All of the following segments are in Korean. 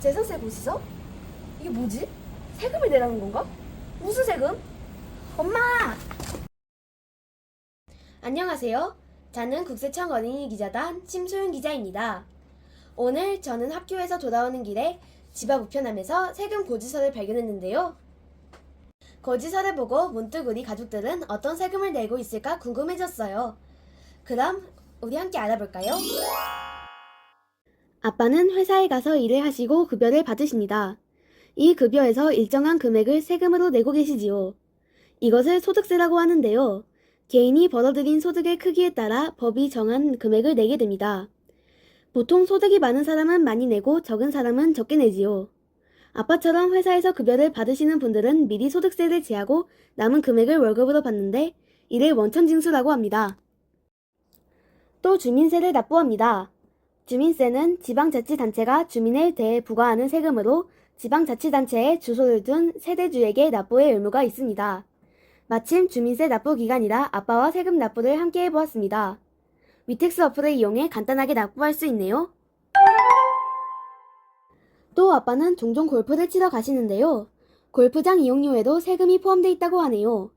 재산세 고시서? 이게 뭐지? 세금을 내라는 건가? 무슨 세금? 엄마! 안녕하세요. 저는 국세청 어린이 기자단 심소윤 기자입니다. 오늘 저는 학교에서 돌아오는 길에 집 앞 우편함에서 세금 고지서를 발견했는데요. 고지서를 보고 문득 우리 가족들은 어떤 세금을 내고 있을까 궁금해졌어요. 그럼 우리 함께 알아볼까요? 아빠는 회사에 가서 일을 하시고 급여를 받으십니다. 이 급여에서 일정한 금액을 세금으로 내고 계시지요. 이것을 소득세라고 하는데요. 개인이 벌어들인 소득의 크기에 따라 법이 정한 금액을 내게 됩니다. 보통 소득이 많은 사람은 많이 내고 적은 사람은 적게 내지요. 아빠처럼 회사에서 급여를 받으시는 분들은 미리 소득세를 제하고 남은 금액을 월급으로 받는데 이를 원천징수라고 합니다. 또 주민세를 납부합니다. 주민세는 지방자치단체가 주민에 대해 부과하는 세금으로 지방자치단체에 주소를 둔 세대주에게 납부의 의무가 있습니다. 마침 주민세 납부 기간이라 아빠와 세금 납부를 함께 해보았습니다. 위텍스 어플을 이용해 간단하게 납부할 수 있네요. 또 아빠는 종종 골프를 치러 가시는데요. 골프장 이용료에도 세금이 포함되어 있다고 하네요.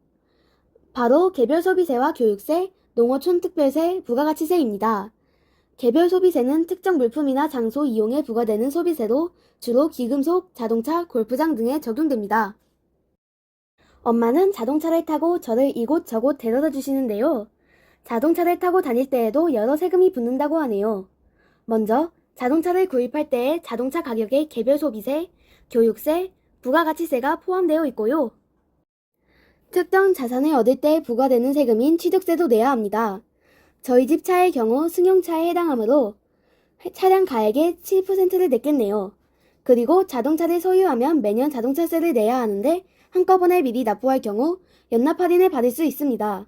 바로 개별 소비세와 교육세, 농어촌 특별세, 부가가치세입니다. 개별 소비세는 특정 물품이나 장소 이용에 부과되는 소비세로 주로 기금속, 자동차, 골프장 등에 적용됩니다. 엄마는 자동차를 타고 저를 이곳저곳 데려다 주시는데요. 자동차를 타고 다닐 때에도 여러 세금이 붙는다고 하네요. 먼저 자동차를 구입할 때의 자동차 가격에 개별 소비세, 교육세, 부가가치세가 포함되어 있고요. 특정 자산을 얻을 때 부과되는 세금인 취득세도 내야 합니다. 저희 집 차의 경우 승용차에 해당하므로 차량 가액의 7%를 냈겠네요. 그리고 자동차를 소유하면 매년 자동차세를 내야 하는데 한꺼번에 미리 납부할 경우 연납 할인을 받을 수 있습니다.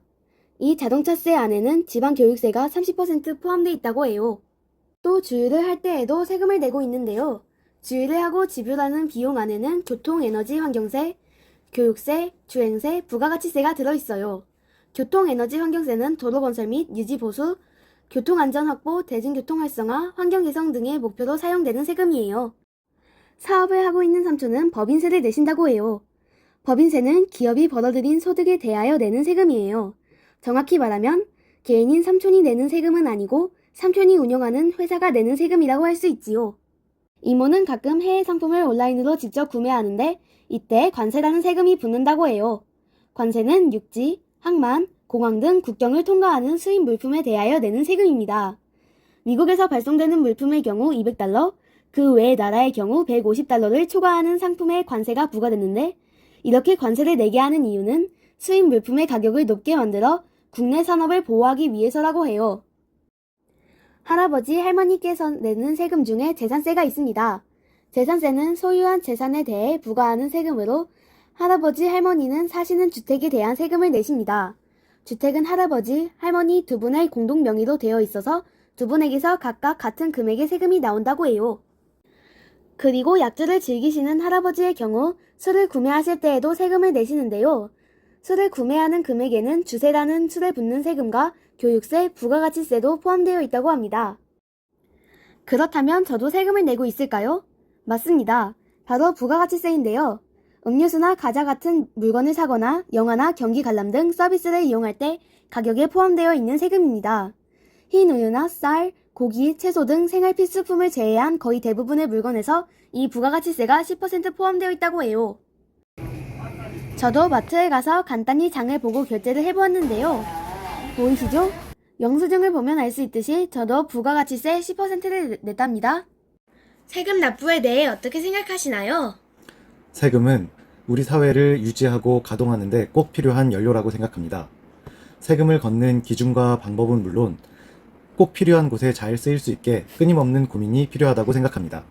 이 자동차세 안에는 지방교육세가 30% 포함되어 있다고 해요. 또 주유를 할 때에도 세금을 내고 있는데요. 주유를 하고 지불하는 비용 안에는 교통, 에너지, 환경세, 교육세, 주행세, 부가가치세가 들어있어요. 교통에너지 환경세는 도로건설 및 유지보수, 교통안전 확보, 대중교통 활성화, 환경개선 등의 목표로 사용되는 세금이에요. 사업을 하고 있는 삼촌은 법인세를 내신다고 해요. 법인세는 기업이 벌어들인 소득에 대하여 내는 세금이에요. 정확히 말하면 개인인 삼촌이 내는 세금은 아니고 삼촌이 운영하는 회사가 내는 세금이라고 할 수 있지요. 이모는 가끔 해외 상품을 온라인으로 직접 구매하는데 이때 관세라는 세금이 붙는다고 해요. 관세는 육지, 항만, 공항 등 국경을 통과하는 수입 물품에 대하여 내는 세금입니다. 미국에서 발송되는 물품의 경우 200달러, 그 외의 나라의 경우 150달러를 초과하는 상품에 관세가 부과됐는데 이렇게 관세를 내게 하는 이유는 수입 물품의 가격을 높게 만들어 국내 산업을 보호하기 위해서라고 해요. 할아버지, 할머니께서 내는 세금 중에 재산세가 있습니다. 재산세는 소유한 재산에 대해 부과하는 세금으로 할아버지, 할머니는 사시는 주택에 대한 세금을 내십니다. 주택은 할아버지, 할머니 두 분의 공동 명의로 되어 있어서 두 분에게서 각각 같은 금액의 세금이 나온다고 해요. 그리고 약주를 즐기시는 할아버지의 경우 술을 구매하실 때에도 세금을 내시는데요. 술을 구매하는 금액에는 주세라는 술에 붙는 세금과 교육세, 부가가치세도 포함되어 있다고 합니다. 그렇다면 저도 세금을 내고 있을까요? 맞습니다. 바로 부가가치세인데요. 음료수나 과자 같은 물건을 사거나 영화나 경기 관람 등 서비스를 이용할 때 가격에 포함되어 있는 세금입니다. 흰 우유나 쌀, 고기, 채소 등 생활 필수품을 제외한 거의 대부분의 물건에서 이 부가가치세가 10% 포함되어 있다고 해요. 저도 마트에 가서 간단히 장을 보고 결제를 해보았는데요. 보이시죠? 영수증을 보면 알 수 있듯이 저도 부가가치세 10%를 냈답니다. 세금 납부에 대해 어떻게 생각하시나요? 세금은 우리 사회를 유지하고 가동하는 데 꼭 필요한 연료라고 생각합니다. 세금을 걷는 기준과 방법은 물론 꼭 필요한 곳에 잘 쓰일 수 있게 끊임없는 고민이 필요하다고 생각합니다.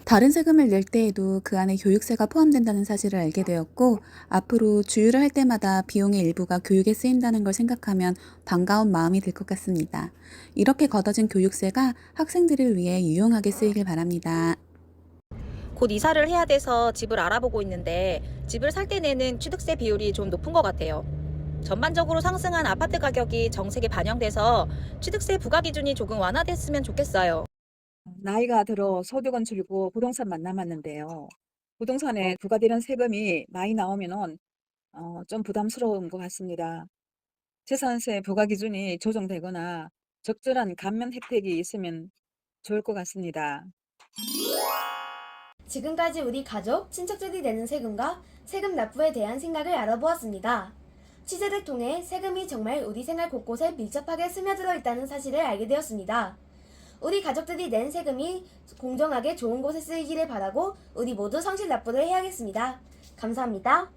다른 세금을 낼 때에도 그 안에 교육세가 포함된다는 사실을 알게 되었고 앞으로 주유를 할 때마다 비용의 일부가 교육에 쓰인다는 걸 생각하면 반가운 마음이 들 것 같습니다. 이렇게 걷어진 교육세가 학생들을 위해 유용하게 쓰이길 바랍니다. 곧 이사를 해야 돼서 집을 알아보고 있는데 집을 살 때 내는 취득세 비율이 좀 높은 것 같아요. 전반적으로 상승한 아파트 가격이 정책에 반영돼서 취득세 부과 기준이 조금 완화됐으면 좋겠어요. 나이가 들어 소득은 줄고 부동산만 남았는데요. 부동산에 부과되는 세금이 많이 나오면은 좀 부담스러운 것 같습니다. 재산세 부과 기준이 조정되거나 적절한 감면 혜택이 있으면 좋을 것 같습니다. 지금까지 우리 가족, 친척들이 내는 세금과 세금 납부에 대한 생각을 알아보았습니다. 취재를 통해 세금이 정말 우리 생활 곳곳에 밀접하게 스며들어 있다는 사실을 알게 되었습니다. 우리 가족들이 낸 세금이 공정하게 좋은 곳에 쓰이기를 바라고 우리 모두 성실 납부를 해야겠습니다. 감사합니다.